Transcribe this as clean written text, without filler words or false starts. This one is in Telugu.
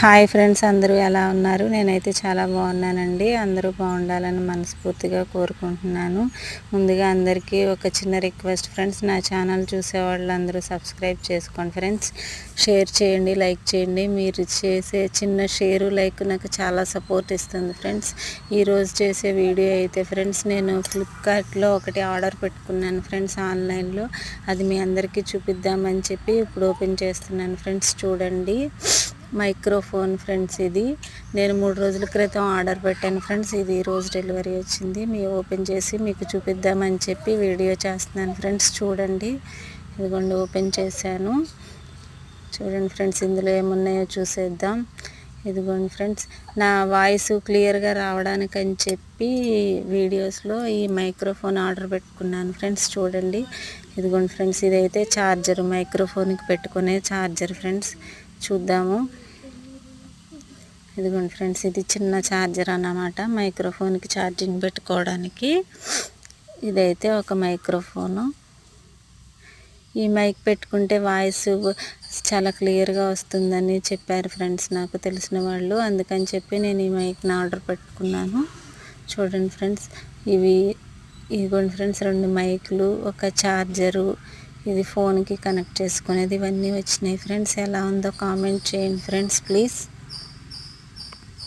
హాయ్ ఫ్రెండ్స్, అందరూ ఎలా ఉన్నారు? నేనైతే చాలా బాగున్నానండి. అందరూ బాగుండాలని మనస్ఫూర్తిగా కోరుకుంటున్నాను. ముందుగా అందరికీ ఒక చిన్న రిక్వెస్ట్ ఫ్రెండ్స్, నా ఛానల్ చూసే వాళ్ళందరూ సబ్స్క్రైబ్ చేసుకోండి ఫ్రెండ్స్. షేర్ చేయండి, లైక్ చేయండి. మీరు చేసే చిన్న షేరు లైక్ నాకు చాలా సపోర్ట్ ఇస్తుంది ఫ్రెండ్స్. ఈరోజు చేసే వీడియో అయితే ఫ్రెండ్స్, నేను ఫ్లిప్కార్ట్లో ఒకటి ఆర్డర్ పెట్టుకున్నాను ఫ్రెండ్స్, ఆన్లైన్లో. అది మీ అందరికీ చూపిద్దామని చెప్పి ఇప్పుడు ఓపెన్ చేస్తున్నాను ఫ్రెండ్స్. చూడండి, మైక్రోఫోన్ ఫ్రెండ్స్. ఇది నేను 3 రోజుల క్రితం ఆర్డర్ పెట్టాను ఫ్రెండ్స్. ఇది ఈరోజు డెలివరీ వచ్చింది. ఓపెన్ చేసి మీకు చూపిద్దామని చెప్పి వీడియో చేస్తున్నాను ఫ్రెండ్స్. చూడండి, ఇదిగోండి ఓపెన్ చేశాను. చూడండి ఫ్రెండ్స్, ఇందులో ఏమున్నాయో చూసేద్దాం. ఇదిగోండి ఫ్రెండ్స్, నా వాయిస్ క్లియర్గా రావడానికి అని చెప్పి వీడియోస్లో ఈ మైక్రోఫోన్ ఆర్డర్ పెట్టుకున్నాను ఫ్రెండ్స్. చూడండి, ఇదిగోండి ఫ్రెండ్స్, ఇదైతే ఛార్జర్, మైక్రోఫోన్కి పెట్టుకునే ఛార్జర్ ఫ్రెండ్స్. చూద్దాము. ఇదిగోండి ఫ్రెండ్స్, ఇది చిన్న ఛార్జర్ అన్నమాట, మైక్రోఫోన్కి ఛార్జింగ్ పెట్టుకోవడానికి. ఇదైతే ఒక మైక్రోఫోను. ఈ మైక్ పెట్టుకుంటే వాయిస్ చాలా క్లియర్గా వస్తుందని చెప్పారు ఫ్రెండ్స్, నాకు తెలిసిన వాళ్ళు. అందుకని చెప్పి నేను ఈ మైక్ని ఆర్డర్ పెట్టుకున్నాను. చూడండి ఫ్రెండ్స్, ఇదిగోండి ఫ్రెండ్స్, 2 మైకులు, ఒక ఛార్జరు, ఇది ఫోన్కి కనెక్ట్ చేసుకునేది, ఇవన్నీ వచ్చినాయి ఫ్రెండ్స్. ఎలా ఉందో కామెంట్ చేయండి ఫ్రెండ్స్ ప్లీజ్.